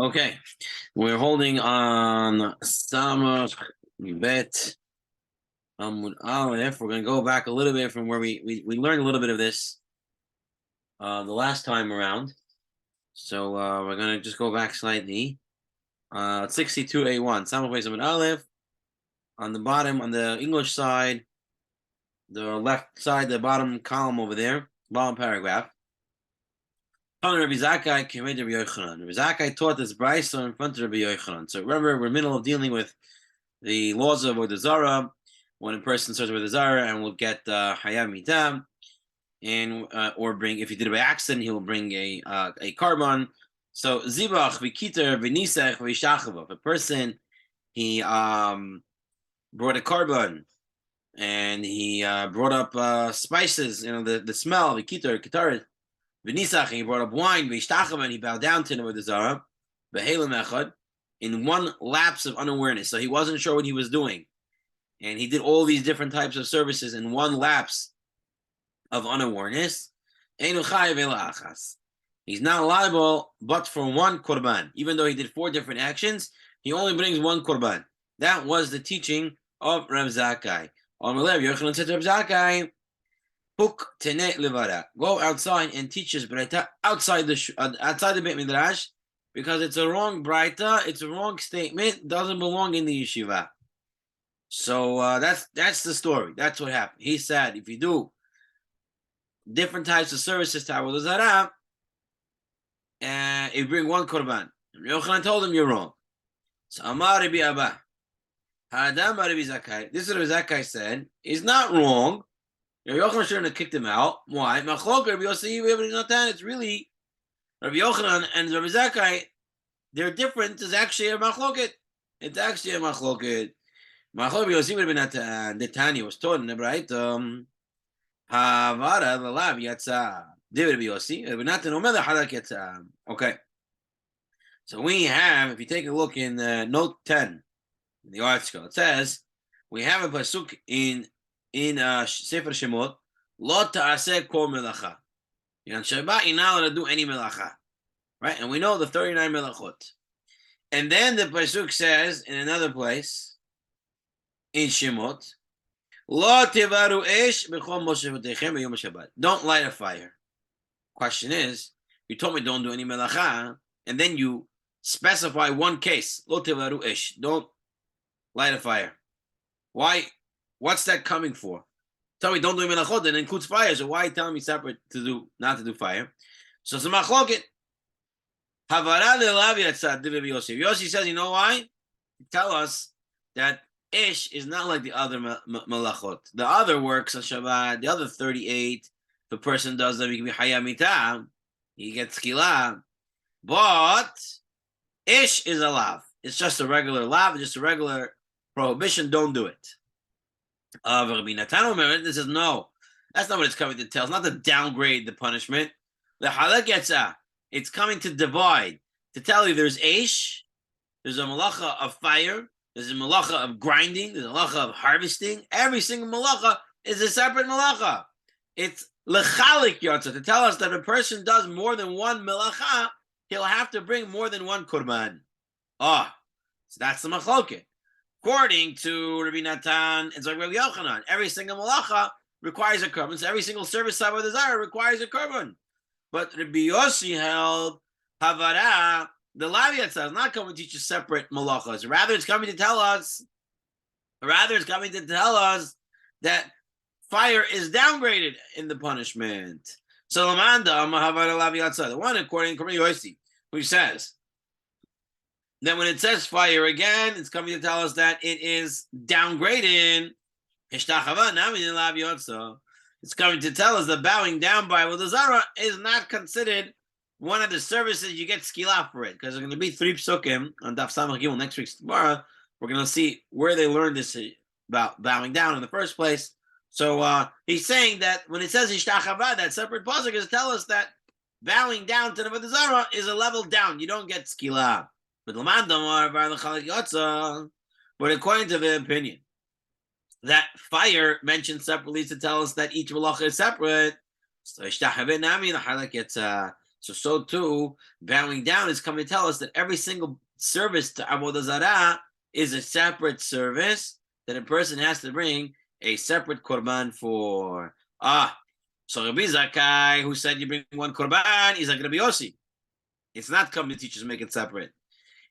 Okay, we're holding on Samach Bet Amud Aleph. We're going to go back a little bit from where we learned a little bit of this the last time around. So we're going to just go back slightly. 62A1, Samach Bet Amud Aleph. On the bottom, on the English side, the left side, the bottom column over there, bottom paragraph. Rabbi Zakkai came into Rabbi Yochanan. Rabbi Zakkai taught this brayso in front of Rabbi Yochanan. So remember, we're in the middle of dealing with the laws of Avodah Zarah. When a person starts with Avodah Zarah and will get Hayam Mitam, and or bring, if he did it by accident, he will bring a carbon. So Zibach v'kiter v'nisach v'shachava. If a person he brought a carbon and he brought up spices, the smell v'kiter kitaret. V'nisach, he brought up wine, v'ishtachava, and he bowed down to Avodah Zarah, v'helam echad, in one lapse of unawareness. So he wasn't sure what he was doing. And he did all these different types of services in one lapse of unawareness. He's not liable but for one korban. Even though he did 4 different actions, he only brings one korban. That was the teaching of Rav Zakkai. Yochanan said to Rav Zakkai, go outside and teach this braita outside the Beit Midrash, because it's a wrong braita, it's a wrong statement, doesn't belong in the yeshiva. So that's the story. That's what happened. He said, if you do different types of services to Avodah Zarah, you bring one korban. Yochanan told him you're wrong. So Amar Rabbi Abba, Hadam Rabbi Zakkai. This is what Rabbi Zakkai said. He's not wrong. Yochanan shouldn't have kicked him out. Why? It's really Rabbi Yochanan and Rabbi Zakkai. They're different. It's actually a machloket. It's actually a machloket. Rabbi Yossi would have been the Tanya was taught in the right. Havara the lav yatsa. Did Rabbi Yossi? Not to know whether halak yatsa. Okay. So we have, if you take a look in note 10 in the article, it says we have a pasuk in Sefer Shemot, Lo ta'aseh kol melacha. On Shabbat, you're not allowed to do any melacha. Right? And we know the 39 melachot. And then the pasuk says in another place, in Shemot, Lo tivaru esh b'chol moshevatechem b'yom Shabbat. Don't light a fire. Question is, you told me don't do any melacha, and then you specify one case, Lo tivaru esh. Don't light a fire. Why? What's that coming for? Tell me don't do melachot, and it includes fire. So why tell me separate not to do fire? So it's a machloket. Havara le'lav yatzad Rabbi Yossi. Yossi says, you know why? Tell us that ish is not like the other melachot. The other works on Shabbat, the other 38. If a person does them, he can be hayamita. He gets kila. But ish is a lav. It's just a regular lav. Just a regular prohibition. Don't do it. Rabbi Natan this is no. That's not what it's coming to tell. It's not to downgrade the punishment. The halak yetza. It's coming to divide. To tell you there's ish, there's a malacha of fire, there's a malacha of grinding, there's a malacha of harvesting. Every single malacha is a separate malacha. It's lechalik yotza, to tell us that if a person does more than one malacha, he'll have to bring more than one korban. So that's the machloket. According to Rabbi Natan and Rabbi Yochanan, every single malacha requires a korban. So every single service of Avodah Zarah requires a korban. But Rabbi Yossi held Havara, the lav yatzah is not coming to teach you separate malachas. Rather, it's coming to tell us that fire is downgraded in the punishment. So Lamanda Havara lav yatzah, the one according to Rabbi Yossi, who says that when it says fire again, it's coming to tell us that it is downgraded. It's coming to tell us that bowing down by Avodah Zarah is not considered one of the services you get skila for it, because there's going to be 3 psukim on Daf Samach Gimel next week's tomorrow. We're going to see where they learned this about bowing down in the first place. So he's saying that when it says Ishtachava, that separate pasuk is to tell us that bowing down to the Avodah Zarah is a level down. You don't get skila. But according to the opinion that fire mentioned separately to tell us that each malacha is separate, so So too, bowing down is coming to tell us that every single service to Avodah Zarah is a separate service that a person has to bring a separate korban for. So Rabbi Zakai, who said you bring one korban, is like Rabbi Yossi. It's not coming to teachers make it separate.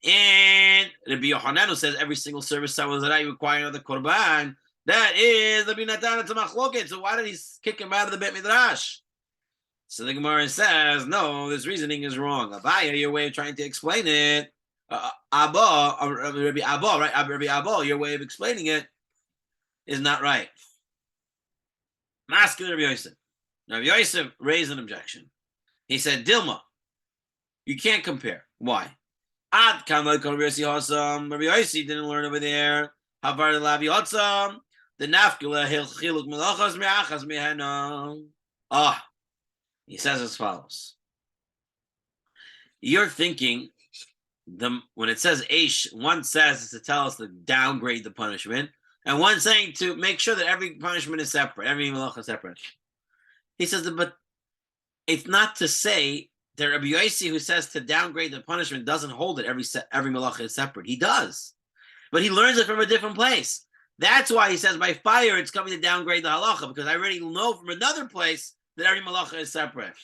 And Rabbi Yochanan, who says every single service that you require another korban, that is Rabbi Natan to machloket. So why did he kick him out of the Bet Midrash? So the Gemara says, no, this reasoning is wrong. Abaya, your way of trying to explain it, Rabbi Abba, right? Rabbi Abba, your way of explaining it is not right. Masculine Rabbi Yosef. Rabbi Yosef raised an objection. He said, Dilma, you can't compare. Why? Rabbi Yossi didn't learn over there. The nafkula chiluk melachas me'achas mehena. He says as follows. You're thinking, when it says Aish, one says it's to tell us to downgrade the punishment, and one saying to make sure that every punishment is separate, every malacha is separate. He says, but it's not to say that Rabbi Yossi, who says to downgrade the punishment, doesn't hold it every malacha is separate. He does, but he learns it from a different place. That's why he says by fire it's coming to downgrade the halacha, because I already know from another place that every malacha is separate.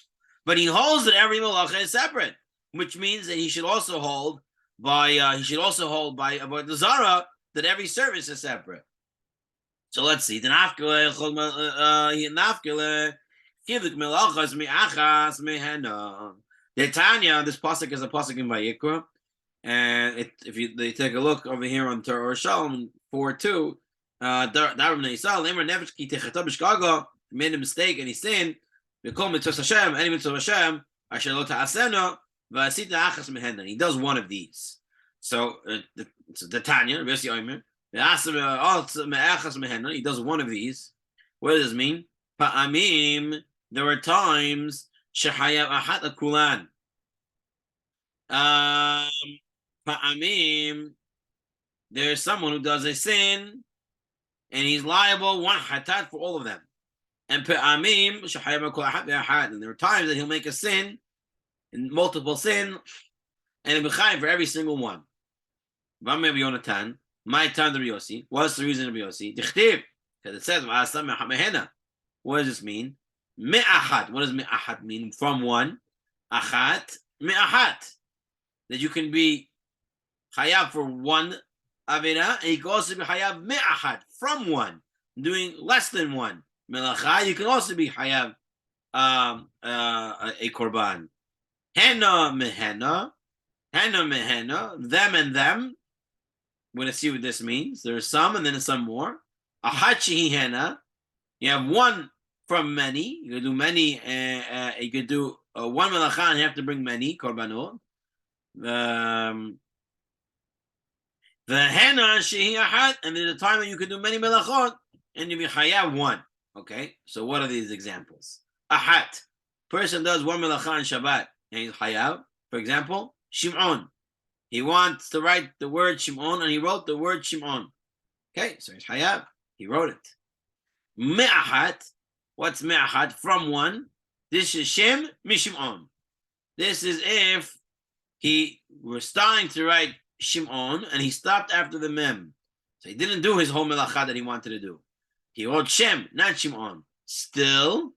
But he holds that every malacha is separate, which means that he should also hold by about the Zara that every service is separate. So let's see. The nafkele chiluk melachas me'achas mehena. The Tanya, this pasuk is a pasuk in Vayikra, and if they take a look over here on Torah Shalom 4:2, made a mistake and he sinned. He does one of these. So the Tanya, he does one of these. What does this mean? There were times shehayav achat akulan. There's someone who does a sin, and he's liable one hatat for all of them. And pe'amim shehayav akul achat. And there are times that he'll make a sin, and multiple sin, and he'll be chayav for every single one. V'amei Yonatan, my time to Rabbi Yossi. What's the reason of Rabbi Yossi? Dichtib, because it says v'asam mehena. What does this mean? Me'achat. What does me'achat mean? From one. Achat. Me'achat. That you can be chayav for one avera, and you can also be chayav me'achat, from one, doing less than one. Melacha, you can also be chayav a korban. Hena mehena. Hena mehena. Them and them. We're going to see what this means. There's some and then some more. Achat shehi hena. You have one from many. You can do many. You can do one melacha and you have to bring many korbanot. The henna shehi achat, and there's a time when you can do many melachot and you be chayav one. Okay, so what are these examples? Achat, person does one melacha on Shabbat and he's chayav. For example, Shimon, he wants to write the word Shimon and he wrote the word Shimon. Okay, so he's chayav. He wrote it. Me'achat, what's me'achat? From one. This is Shem Mishimon. This is if he was starting to write Shimon and he stopped after the mem. So he didn't do his whole melacha that he wanted to do. He wrote Shem, not Shimon. Still,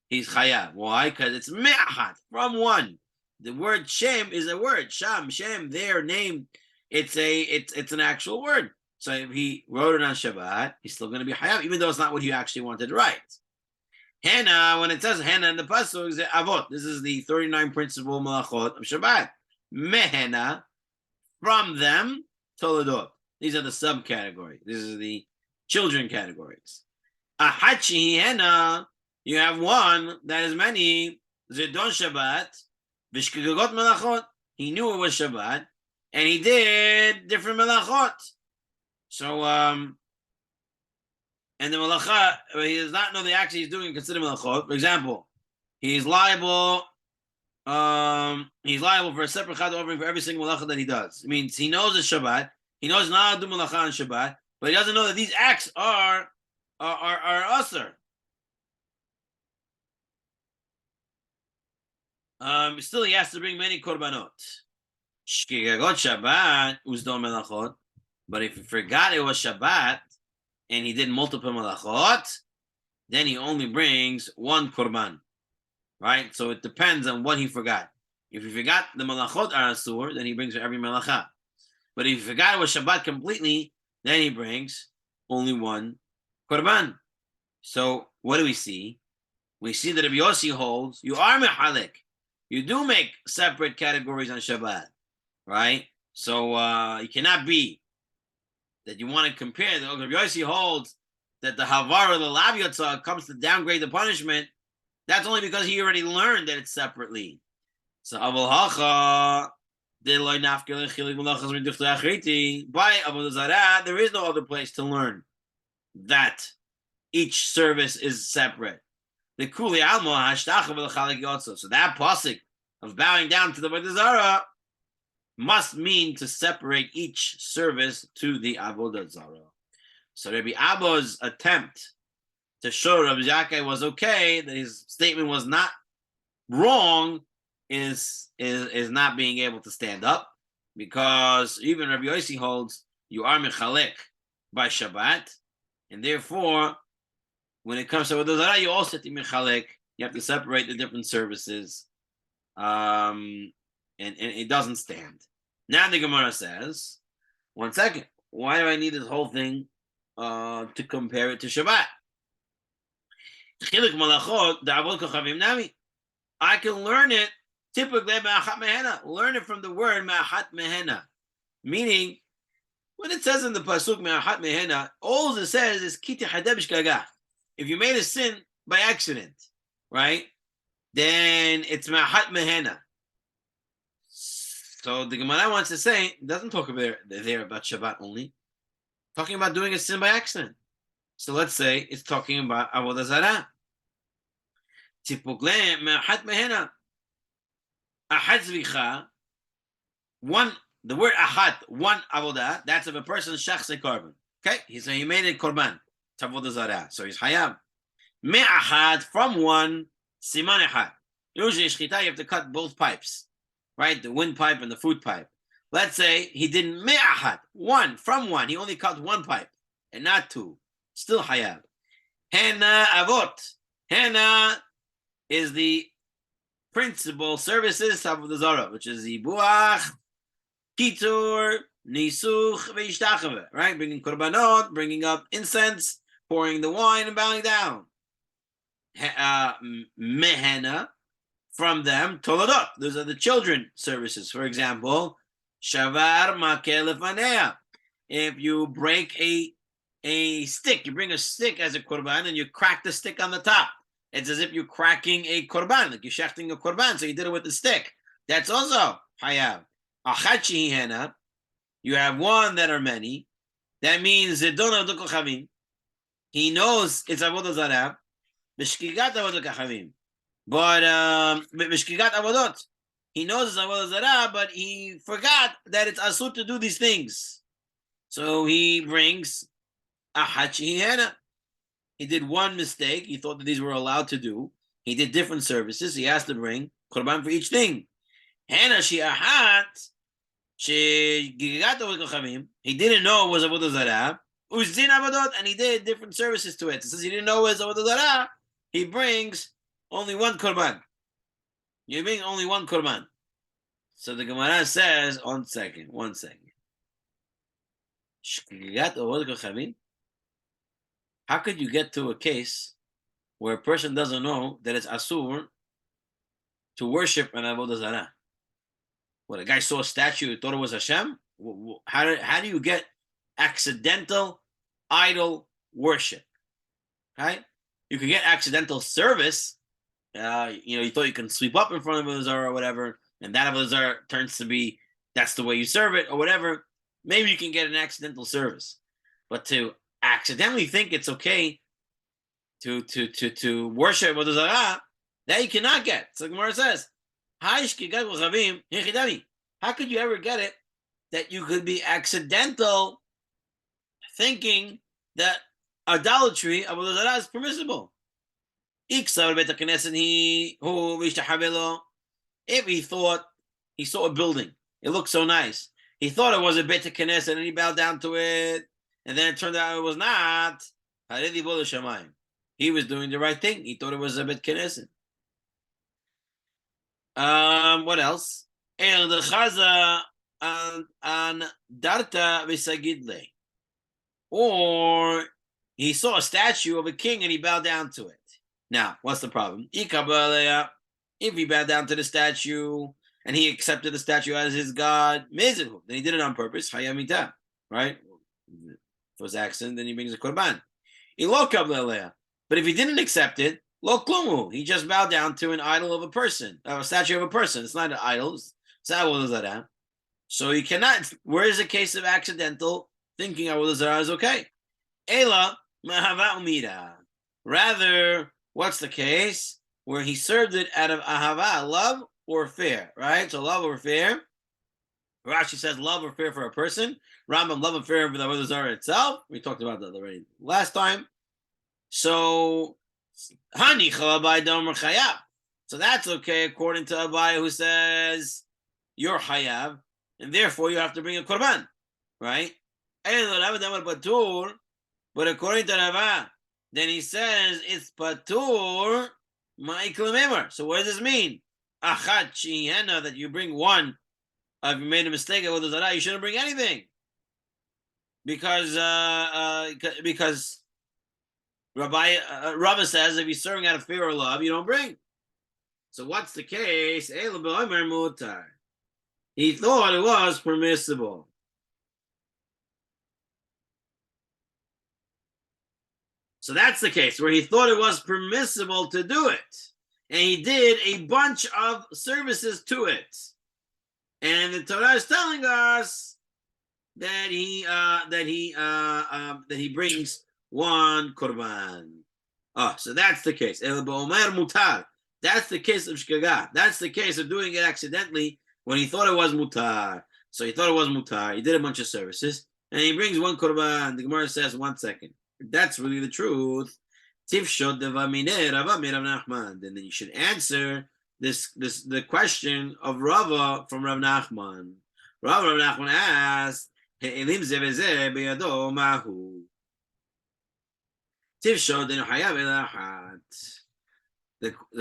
he's chayav. Why? Because it's me'achat, from one. The word Shem is a word. Sham, Shem, their name. It's an actual word. So if he wrote it on Shabbat, he's still going to be chayav, even though it's not what he actually wanted to write. Henna, when it says henna in the pasuk, is avot. This is the 39 principal malachot of Shabbat. Mehenna, from them, toledot. These are the subcategories. This is the children categories. Ahachi henna, you have one that is many. Zedon Shabbat, v'shkigagot melachot. He knew it was Shabbat, and he did different melachot. So, and the malacha, he does not know the action he's doing consider melachot. For example, he's liable for a separate chad offering for every single malacha that he does. It means he knows it's Shabbat, he knows not to do malacha on Shabbat, but he doesn't know that these acts are usher. Still he has to bring many korbanot. Shkigagot Shabbat uzdom melachot. But if he forgot it was Shabbat and he did multiple melachot, then he only brings one korban. Right? So it depends on what he forgot. If he forgot the melachot are asur, then he brings for every melacha. But if he forgot it was Shabbat completely, then he brings only one korban. So what do we see? We see that Rabbi Yossi holds you are mechalek. You do make separate categories on Shabbat, right? So you cannot be that you want to compare. Rabbi Yossi holds that the Havara, the Lav Yotzah, comes to downgrade the punishment. That's only because he already learned that it's separately. So Aval Hacha, by Avodah Zarah, there is no other place to learn that each service is separate. The Kuli Alma Hashtacha v'Lechalek Yotzo. So that pasuk of bowing down to the Avodah Zarah must mean to separate each service to the Avodah Zarah. So Rabbi Abba's attempt to show Rabbi Zakkai was okay, that his statement was not wrong, is not being able to stand up, because even Rabbi Yossi holds you are mechalek by Shabbat, and therefore when it comes to Avodah Zarah, you also have to mechalek. You have to separate the different services, and it doesn't stand. Now the Gemara says, one second, why do I need this whole thing to compare it to Shabbat? I can learn it typically ma'achat mehena. Learn it from the word ma'achat mehena, meaning when it says in the pasuk ma'achat mehena, all it says is kiti hadebish gagah. If you made a sin by accident, right, then it's ma'achat mehena. So the Gemara wants to say, it doesn't talk about Shabbat only, talking about doing a sin by accident. So let's say it's talking about Avodah Zarah. Tipugle ma'achat mehena. Ahad zvicha, one, the word ahad, one avodah, that's if a person shachse korban. Okay? He made a korban, Avodah Zarah. So he's hayab. Me'ahad, from one, siman ahad. Usually shchita, you have to cut both pipes, right? The windpipe and the food pipe. Let's say he did me'ahad, one, from one. He only cut one pipe and not two. Still hayab. Hena avot. Hena is the principal services of the Zarah, which is Yibuach, Kitur, Nisuch, Veishtachave, right? Bringing korbanot, bringing up incense, pouring the wine, and bowing down. Mehena, from them, Toladot. Those are the children services. For example, Shavar Makeh Lefanea. If you break a stick, you bring a stick as a korban, and you crack the stick on the top. It's as if you're cracking a korban, like you're shechting a korban, so you did it with the stick. That's also hayab. Achachi hena, you have one that are many. That means zedona dukol chavim. He knows it's avodah zarah. B'shkigat avodah chavim. But b'shkigat avodot, he knows it's avodah zarah, but he forgot that it's asur to do these things. So he brings achachi hena. He did one mistake. He thought that these were allowed to do. He did different services. He has to bring korban for each thing. Hena she'ahat she'gigat with he didn't know it was avodah zarah. Uzdin avodot, and he did different services to it. Since he didn't know it was avodah zarah, he brings only one korban. You bring only one korban. So the Gemara says, one second. Shkigat avodah how could you get to a case where a person doesn't know that it's asur to worship an avodah zarah? What, a guy saw a statue and thought it was Hashem? How do you get accidental idol worship? Right? You can get accidental service. You thought you can sweep up in front of avodah zarah or whatever, and that avodah zarah turns to be that's the way you serve it or whatever. Maybe you can get an accidental service, but to accidentally think it's okay to worship avodah zarah, that you cannot get. So Gemara says, how could you ever get it that you could be accidental thinking that idolatry avodah zarah is permissible? If he thought he saw a building, it looked so nice. He thought it was a Beit Knesset, and he bowed down to it, and then it turned out it was not. He was doing the right thing. He thought it was a Beit Knesset. What else? El the Chaza an Darta Visagidle. Or he saw a statue of a king and he bowed down to it. Now, what's the problem? If he bowed down to the statue and he accepted the statue as his god, then he did it on purpose. Hayamita, right? If it was accident, then he brings a korban. But if he didn't accept it, lo klumu, he just bowed down to an idol of a person, a statue of a person. It's not an idol. So you cannot. Where is a case of accidental thinking Avodah Zarah is okay? Ela mahava umida. Rather, what's the case? Where he served it out of ahava, love or fear, right? So love or fear. Rashi says love or fear for a person. Rambam, love or fear for the Avodah Zarah itself. We talked about that already last time. So hani chalabai domer chayav. So that's okay according to Abai, who says you're chayav, and therefore you have to bring a korban, right? But according to Rava, then he says it's patur ma'iklamemar. So what does this mean? Achat shihena, that you bring one. If you made a mistake with the Zarah, you shouldn't bring anything. Because Rava says if you're serving out of fear or love, you don't bring. So what's the case? He thought it was permissible. So that's the case where he thought it was permissible to do it, and he did a bunch of services to it. And the Torah is telling us that he brings one korban. Oh, so that's the case. That's the case of shkaga. That's the case of doing it accidentally when he thought it was mutar. So he thought it was mutar. He did a bunch of services, and he brings one korban. The Gemara says, 1 second. If that's really the truth, then you should answer the question of Rava from Rav Nachman. Rav Nachman asked, the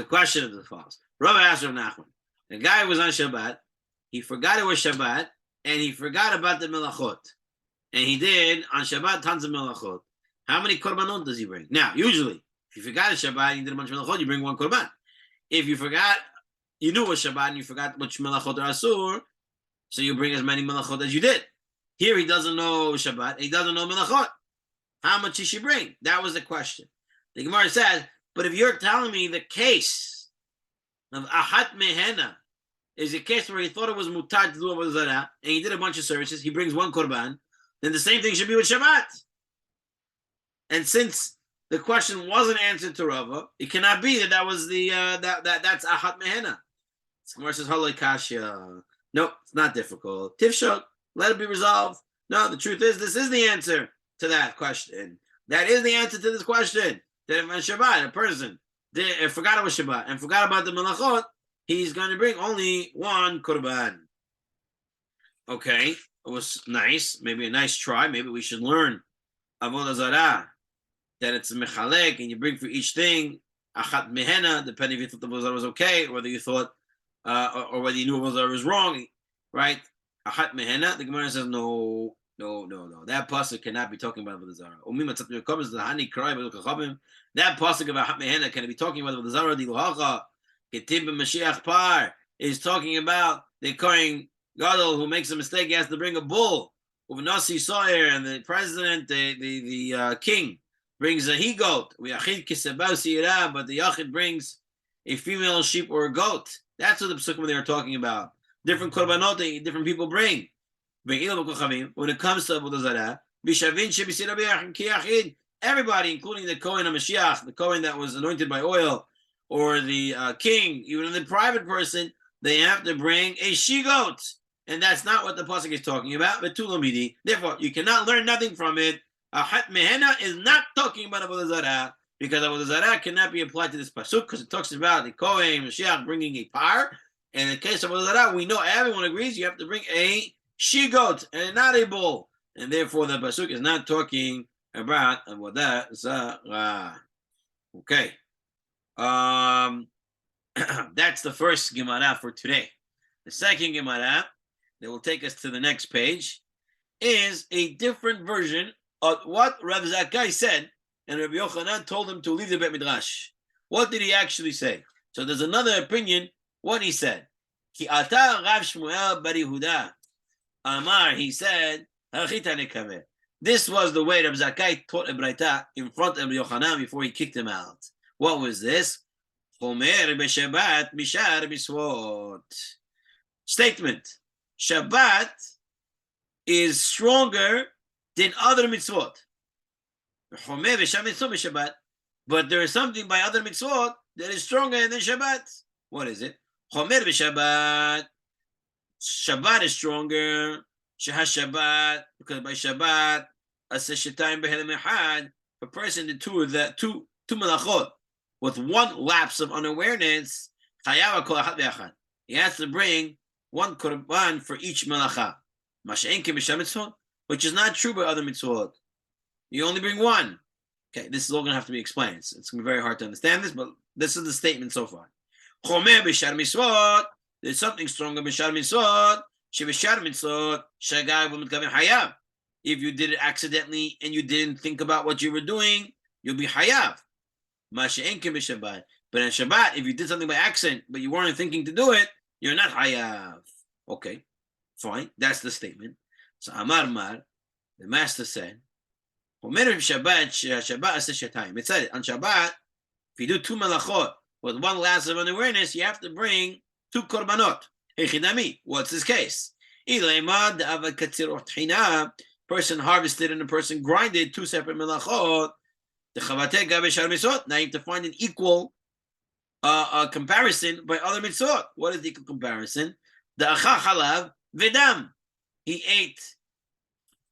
question is as follows. Rava asked Rav Nachman, the guy was on Shabbat, he forgot it was Shabbat, and he forgot about the melachot. And he did on Shabbat tons of melachot. How many korbanot does he bring? Now, usually, if you forgot a Shabbat and you did a bunch of melachot, you bring one korban. If you forgot, you knew it was Shabbat and you forgot which melachot are asur, so you bring as many melachot as you did. Here he doesn't know Shabbat, he doesn't know melachot. How much he should bring? That was the question. The Gemara says, but if you're telling me the case of ahat mehena is a case where he thought it was mutar to do Avodah Zarah, and he did a bunch of services, he brings one korban, then the same thing should be with Shabbat. And since the question wasn't answered to Rava, it cannot be that was the that's ahat mehena. Gemara says haloi kasha. No, it's not difficult. Tifshot, let it be resolved. No, the truth is this is the answer to that question. That is the answer to this question. That if on Shabbat a person forgot it was Shabbat and forgot about the melachot, he's going to bring only one korban. Okay, it was nice. Maybe a nice try. Maybe we should learn Avodah Zarah, that it's a mechalek, and you bring for each thing achat mehena, depending if you thought the Avodah Zarah was okay, whether you thought, or whether you knew Avodah Zarah was wrong, right? Achat mehena. The Gemara says no. That pasuk cannot be talking about Avodah Zarah. That pasuk of achat mehena can be talking about Avodah Zarah. Diluhacha ketib b'mashiach par is talking about the Kohen Gadol who makes a mistake. He has to bring a bull. Nasi Sawyer, and the president, the king, brings a he-goat. But the Yachid brings a female sheep or a goat. That's what the Pesukim they are talking about. Different korbanot different people bring. When it comes to Avodah Zarah, everybody, including the Kohen HaMashiach, the Kohen that was anointed by oil, or the king, even the private person, they have to bring a she-goat. And that's not what the pasuk is talking about. Therefore, you cannot learn nothing from it. Ahat mehena is not talking about Avodah Zarah, because Avodah Zarah cannot be applied to this pasuk, because it talks about the Kohen Mashiach bringing a par, And in the case of Avodah Zarah, we know everyone agrees you have to bring a she-goat and not a bull. And therefore, the Pasuk is not talking about Avodah Zarah. Okay. That's the first Gemara for today. The second Gemara that will take us to the next page is a different version of what Rav Zakkai said, and Rabbi Yochanan told him to leave the Beit Midrash. What did he actually say? So there's another opinion. What he said. Ki ata Rav Shmuel bar Yehuda Amar, he said, this was the way Rav Zakkai taught a Braita in front of Rabbi Yochanan before he kicked him out. What was this? Statement. Shabbat is stronger than other mitzvot. But there is something by other mitzvot that is stronger than Shabbat. What is it? Shabbat is stronger. Shabbat, because by Shabbat, a person did two melachot with one lapse of unawareness, he has to bring one korban for each melacha. Which is not true by other mitzvot. You only bring one. Okay, this is all going to have to be explained. It's going to be very hard to understand this, but this is the statement so far. There's something stronger b'shar mitzvot. If you did it accidentally and you didn't think about what you were doing, you'll be hayav. But in Shabbat, if you did something by accident, but you weren't thinking to do it, you're not hayav. Okay, fine. That's the statement. So Amar Mar, the master said, it said on Shabbat, if you do two melachot with one lapse of unawareness, you have to bring two korbanot. What's his case? Person harvested and a person grinded two separate melachot. Now you have to find an equal comparison by other mitzvot. What is the equal comparison? The achal halav v'dam. He ate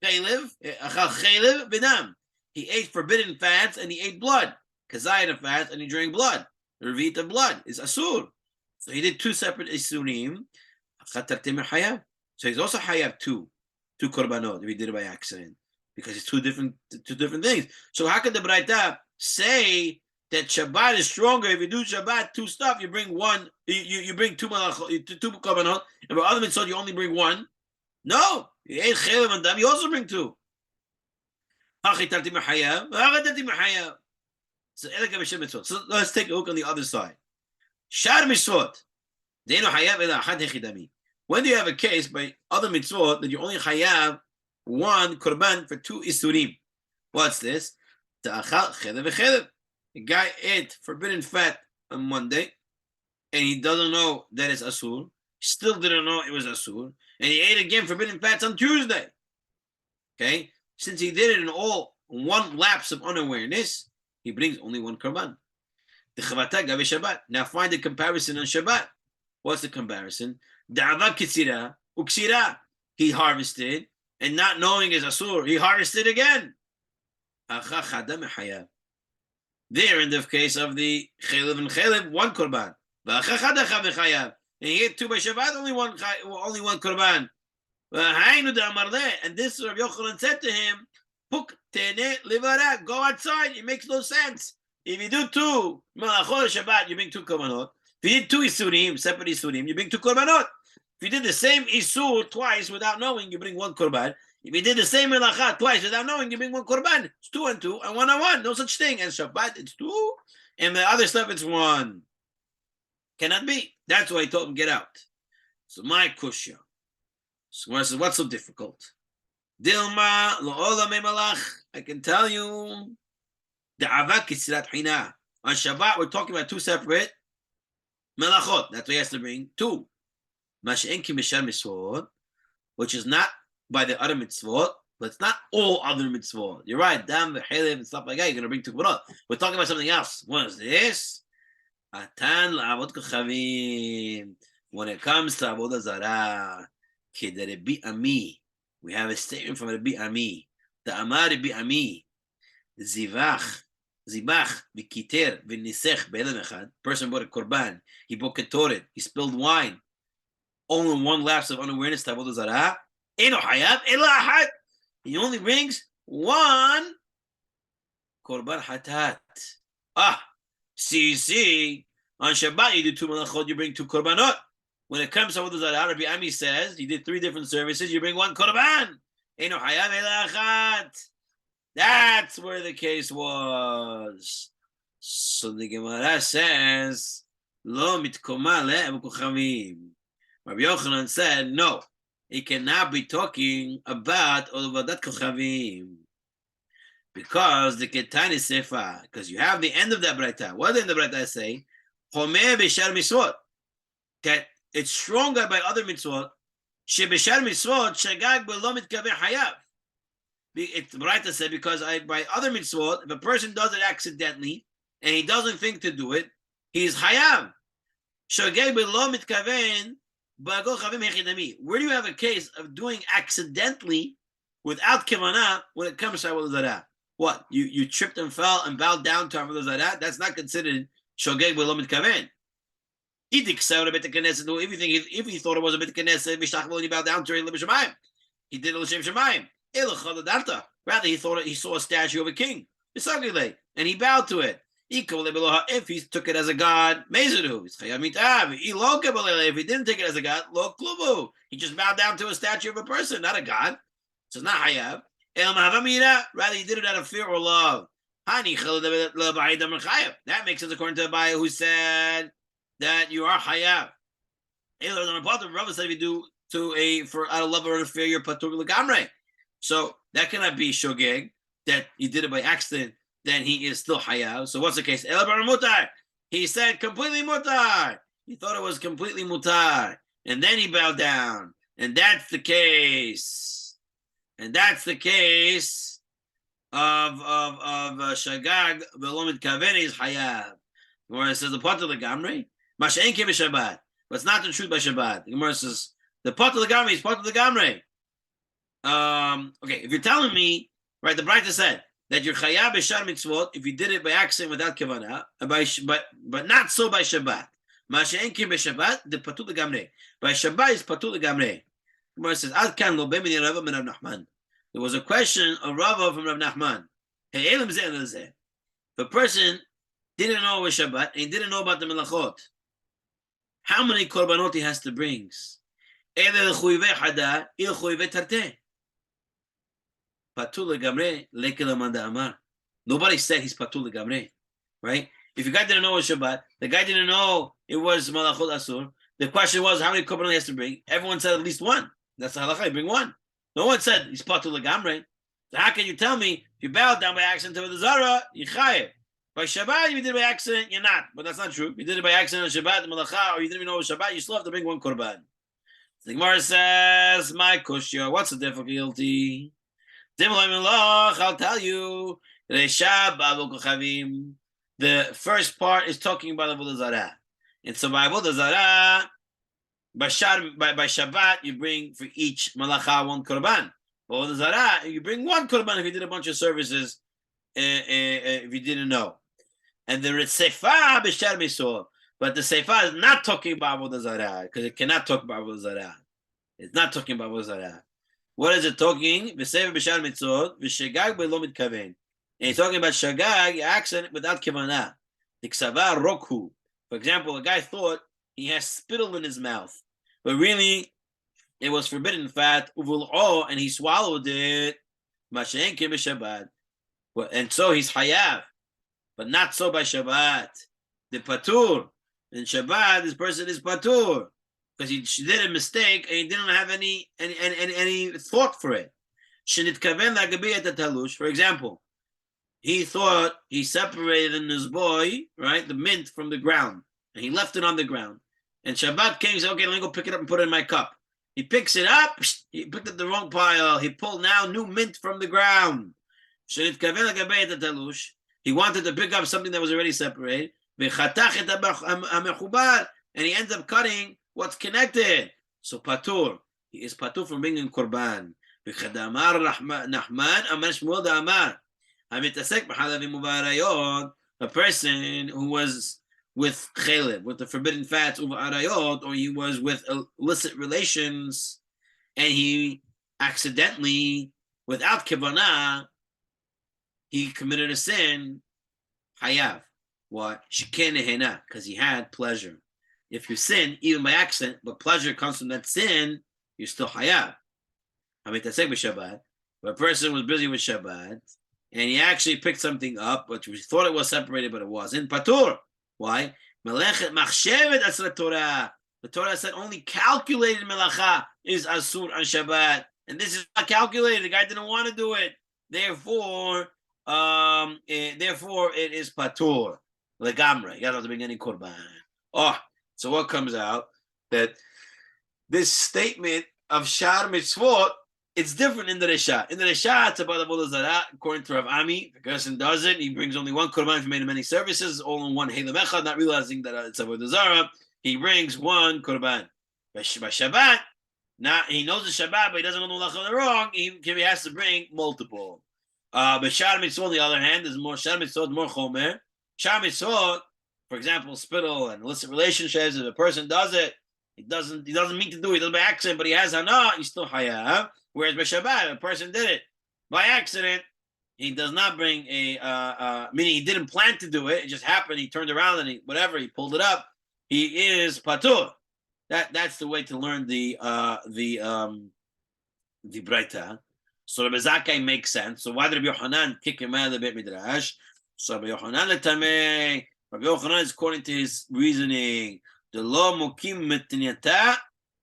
chaylev, v'dam. He ate forbidden fats and he ate blood. Kazayat fats and he drank blood. The revit of blood is asur. So he did two separate isurim. So he's also hayav two korbanot if he did it by accident, because it's two different things. So how could the Braita say that Shabbat is stronger? If you do Shabbat two stuff, you bring one, you bring two korbanot, and for other mitzvot you only bring one. No, you ate chaylev and dam, you also bring two. So let's take a look on the other side. Shar mitzvot. When do you have a case by other mitzvot that you only chayav one korban for two isurim? What's this? The guy ate forbidden fat on Monday, and he doesn't know that it's asur. Still didn't know it was asur, and he ate again forbidden fats on Tuesday. Okay, since he did it in all one lapse of unawareness, he brings only one korban. The chavata gabe Shabbat. Now find the comparison on Shabbat. What's the comparison? Da'ava kitzira uksira. He harvested, and not knowing is asur, he harvested again. There, in the case of the chaylev and chaylev, one korban. And he ate two by Shabbat, only one korban. And this Rabbi Yochanan said to him, go outside. It makes no sense. If you do two melachot Shabbat, you bring two korbanot. If you did two isurim, separate isurim, you bring two korbanot. If you did the same isur twice without knowing, you bring one korban. If you did the same melacha twice without knowing, you bring one korban. It's 2 and 2 and 1 and 1. No such thing. And Shabbat, it's 2. And the other stuff, it's 1. Cannot be. That's why I told him, get out. So my kushya. So I said, what's so difficult? Dilma, lo'ola me malach. I can tell you. Da'ava kitzrat hina. On Shabbat, we're talking about two separate melachot. That's why he has to bring 2. Mash'en ki mishar misvot, which is not by the other mitzvot, but it's not all other mitzvot. You're right, dam, v'chelev, and stuff like that, you're going to bring 2 korbanot. We're talking about something else. What is this? Atan la'avot kochavim. When it comes to avodah zarah, k'de Rabbi Ami, we have a statement from Rabbi Ami. The Amar Rabbi Ami, zibach, v'kiter, v'nisech, be'elam echad. Person bought a korban, he bought ketoret, he spilled wine only one lapse of unawareness to avodah zarah. Eno hayav ela ahad. He only brings one korban hatat. See, on Shabbat you do 2 malachot, you bring 2 korbanot. When it comes to avodah zarah, Rabbi Ami says you did 3 different services, you bring 1 korban. Eno hayav ela ahad. That's where the case was. So the Gemara says, Lo mitkoma le'em kochavim. Rabbi Yochanan said, no, it cannot be talking about Olovadat Kochavim. Because the Ketani Sefa, because you have the end of that Braita. What does the end of the Braita say? Homer b'shar mitzvot. That it's stronger by other mitzvot. She b'shar mitzvot, shagag b'lo mitkaven hayav. It's Braita said, because by other mitzvot, if a person does it accidentally, and he doesn't think to do it, he's hayav. Shagag b'lo mitkaven. Where do you have a case of doing accidentally without kivanah when it comes to avodah zarah? What, you tripped and fell and bowed down to avodah zarah? That's not considered shogeg b'lo mitkaven. If he thought it was a bit knesset, he bowed down to it. He did it l'shem shemayim. Rather, he saw a statue of a king, and he bowed to it. If he took it as a god, if he didn't take it as a god, he just bowed down to a statue of a person, not a god. So it's not hayav. Rather, he did it out of fear or love. That makes sense according to Abaye, who said that you are hayav. Rava said if you do out of love or fear, you're patur l'gamrei. So that cannot be shogeg, that he did it by accident. Then he is still hayav. So what's the case? El bar mutar. He said completely mutar. He thought it was completely mutar, and then he bowed down, and that's the case. And that's the case of shagag v'lo mitkaven is hayav. The Gemara says the patur l'gamrei masha'en ke b'Shabbat, but it's not the truth by Shabbat. The Gemara says the patur l'gamrei is patur l'gamrei. Okay, if you're telling me, right, the Braita said that you're chayav b'shar mitzvot if you did it by accident without kavanah, but not so by Shabbat. Masha'en ki b'Shabbat the patur l'gamrei. By Shabbat is patur l'gamrei. Gemara says ad kan lo b'mini Rava min Rav Nachman. There was a question of Rava from Rav Nachman. Hey, if a person didn't know it was Shabbat and he didn't know about the melachot, how many korbanot he has to bring? Patur legamre lekelamanda amar. Nobody said he's patur legamre, right? If the guy didn't know it was Shabbat, the guy didn't know it was malachot asur. The question was how many korbanot he has to bring. Everyone said at least 1. That's the halacha. You bring 1. No one said he's patur legamre. So how can you tell me if you bowed down by accident to the zara, you're chayev? By Shabbat, if you did it by accident, you're not. But that's not true. If you did it by accident on Shabbat, the malacha, or you didn't even know it was Shabbat, you still have to bring 1 korban. The Gemara says, my kushya, what's the difficulty? I'll tell you. The first part is talking about avodah zarah, and so by avodah zarah, by Shabbat you bring for each malacha 1 korban. By avodah zarah you bring 1 korban if you did a bunch of services. If you didn't know, and the seifa b'shar misor, but the seifa is not talking about avodah zarah because it cannot talk about avodah zarah. It's not talking about avodah zarah. What is it talking? V'sefer b'shar mitzvot v'shagag b'lo mitkaven. And he's talking about shagag, accident without kivanah. Tiksava rokhu. For example, a guy thought he has spittle in his mouth, but really it was forbidden fat, uvul'o, and he swallowed it. Masha'en ke b'Shabbat. And so he's hayav, but not so by Shabbat. The patur in Shabbat, this person is patur because he did a mistake and he didn't have any thought for it. For example, he thought he separated in his boy, right, the mint from the ground, and he left it on the ground. And Shabbat came and said, okay, let me go pick it up and put it in my cup. He picks it up, he picked up the wrong pile. He pulled now new mint from the ground. He wanted to pick up something that was already separated, and he ends up cutting what's connected. So patur, he is patur from bringing korban. A person who was with chelev, with the forbidden fats, uva arayot, or he was with illicit relations, and he accidentally, without kivanah, he committed a sin, hayav. What? Shekenehena, because he had pleasure. If you sin, even by accident, but pleasure comes from that sin, you're still hayav. Shabbat. But a person was busy with Shabbat, and he actually picked something up, which we thought it was separated, but it wasn't. Patur. Why? Melechet machshevet asra Torah. The Torah said only calculated melacha is asur on Shabbat, and this is not calculated. The guy didn't want to do it. Therefore, it is patur. Legamra. You don't have to bring any korban. Oh, so what comes out? That this statement of Shar Mitzvot, it's different in the Resha. In the Resha, it's about Avodah Zarah. According to Rav Ami, if a person does it, he brings only one korban if he made many services, all in one Heilam Echad, not realizing that it's Avodah Zarah. He brings one korban. By Shabbat, he knows the Shabbat, but he doesn't know the Malacha wrong. He has to bring multiple. But Shar Mitzvot, on the other hand, is more Shar Mitzvot, more Chomer. Shar Mitzvot, for example, spittle and illicit relationships. If a person does it, he doesn't mean to do it. He does it by accident, but he has hana. He's still hayav. Whereas by Shabbat, if a person did it by accident, he does not bring meaning he didn't plan to do it. It just happened. He turned around and he pulled it up. He is patur. That's the way to learn the Braita. So Rabbi Zakkai makes sense. So why did Rabbi Yochanan kick him out of the Beit Midrash? So Rabbi Yochanan letamei. Rabbi Yochanan is according to his reasoning. The law mukim mitniyata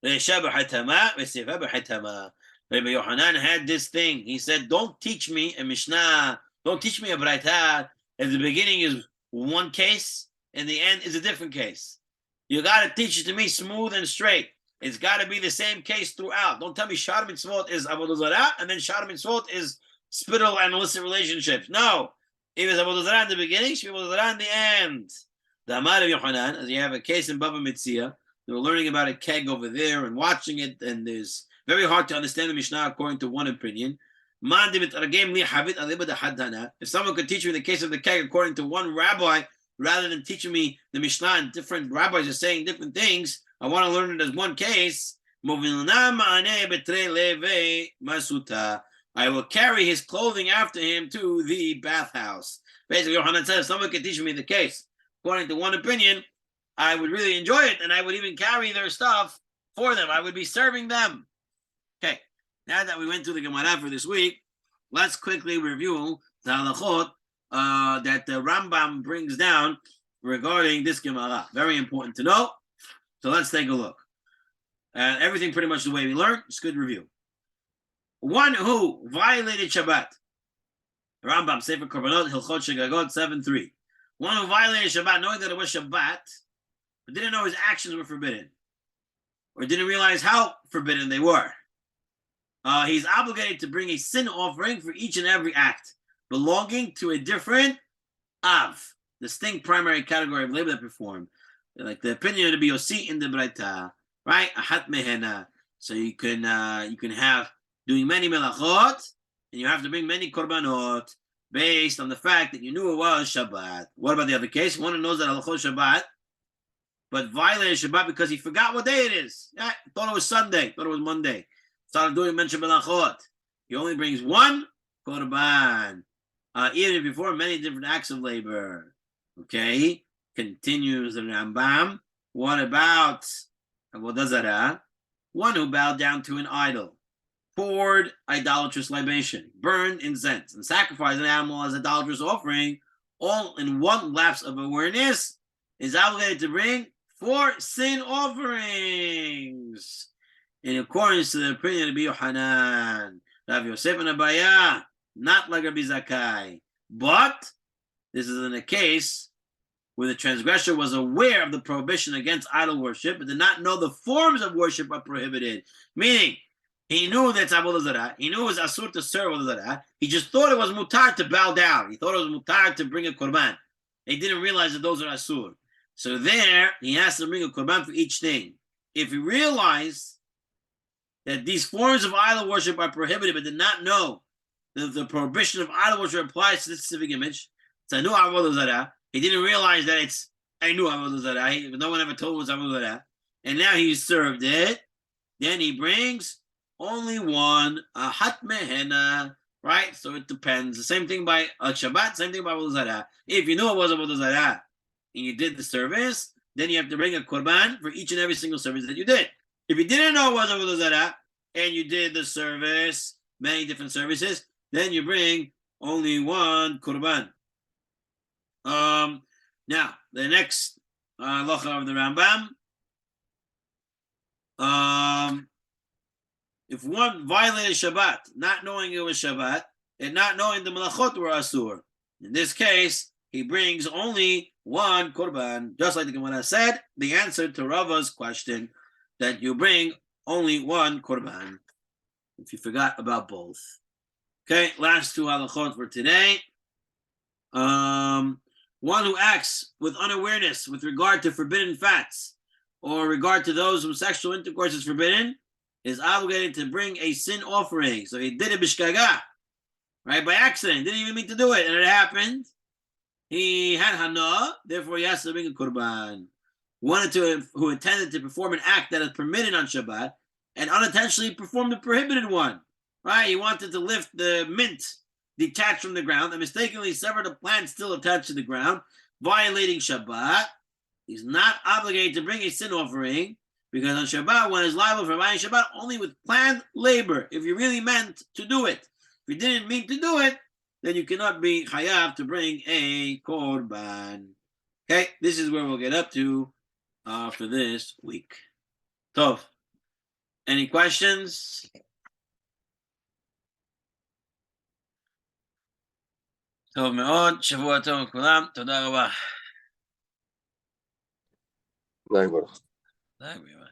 reisha b'hatama v'siva b'hatama. Rabbi Yochanan had this thing. He said, "Don't teach me a Mishnah. Don't teach me a Braita. At the beginning is one case, and the end is a different case. You got to teach it to me smooth and straight. It's got to be the same case throughout. Don't tell me Shar Mitzvot is Avodah Zarah, and then Shar Mitzvot is spittle and illicit relationships. No. If it's Avodah Zarah in the beginning, she Avodah Zarah in the end. The Amar of Yochanan, as you have a case in Bava Metzia, they were learning about a keg over there and watching it, and there's very hard to understand the Mishnah according to one opinion. If someone could teach me the case of the keg according to one rabbi, rather than teaching me the Mishnah and different rabbis are saying different things, I want to learn it as one case. I will carry his clothing after him to the bathhouse. Basically, Yochanan says, if someone could teach me the case according to one opinion, I would really enjoy it, and I would even carry their stuff for them. I would be serving them. Okay, now that we went through the Gemara for this week, let's quickly review the halachot that the Rambam brings down regarding this Gemara. Very important to know. So let's take a look. Everything pretty much the way we learned. It's a good review. One who violated Shabbat. Rambam, Sefer Korbanot, Hilchot Shegagot 7:3. One who violated Shabbat, knowing that it was Shabbat, but didn't know his actions were forbidden, or didn't realize how forbidden they were. He's obligated to bring a sin offering for each and every act belonging to a different Av, distinct primary category of labor that performed. Like the opinion of the Biosi in the Braita, right? Ahat mehena. So you can have doing many melachot, and you have to bring many korbanot based on the fact that you knew it was Shabbat. What about the other case? One who knows that halachot Shabbat, but violated Shabbat because he forgot what day it is. Yeah, thought it was Sunday, thought it was Monday. Started doing mention melachot. He only brings one korban, even if before many different acts of labor. Okay. Continues the Rambam. What about Avodah Zarah? One who bowed down to an idol, poured idolatrous libation, burned incense, and sacrificed an animal as idolatrous offering, all in one lapse of awareness, is obligated to bring 4 sin offerings, in accordance to the opinion of Rabbi Yochanan, Rav Yosef and Abaya, not like Rabbi Zakkai. But this is in a case where the transgressor was aware of the prohibition against idol worship, but did not know the forms of worship are prohibited. Meaning, he knew that's Avodah Zarah. He knew it was asur to serve Avodah Zarah. He just thought it was mutar to bow down. He thought it was mutar to bring a korban. He didn't realize that those are asur. So there, he has to bring a korban for each thing. If he realized that these forms of idol worship are prohibited, but did not know that the prohibition of idol worship applies to this specific image, it's a new Avodah Zarah. He didn't realize that it's I knew Avodah Zarah, but no one ever told him it was Avodah Zarah. And now he served it. Then he brings only one, a hat mehena, right? So it depends. The same thing by Shabbat, same thing by Avodah Zarah. If you knew it was Avodah Zarah and you did the service, then you have to bring a korban for each and every single service that you did. If you didn't know it was Avodah Zarah and you did the service, many different services, then you bring only one korban. Now the next halacha of the Rambam. If one violated Shabbat, not knowing it was Shabbat, and not knowing the malachot were asur, in this case, he brings only one korban, just like the Gemara said, the answer to Rava's question, that you bring only one korban, if you forgot about both. Okay, last two halachot for today. One who acts with unawareness with regard to forbidden fats, or regard to those whom sexual intercourse is forbidden, is obligated to bring a sin offering. So he did it b'shgaga, right, by accident, didn't even mean to do it, and it happened. He had hana, therefore he has to bring a korban. Who intended to perform an act that is permitted on Shabbat, and unintentionally performed the prohibited one, right? He wanted to lift the mint detached from the ground and mistakenly severed a plant still attached to the ground, violating Shabbat. He's not obligated to bring a sin offering, because on Shabbat, one is liable for violating Shabbat only with planned labor, if you really meant to do it. If you didn't mean to do it, then you cannot be chayav to bring a korban. Okay, this is where we'll get up to for this week. Tov. Any questions? טוב מאוד, שבוע טוב לכולם, תודה רבה. תודה רבה. תודה רבה.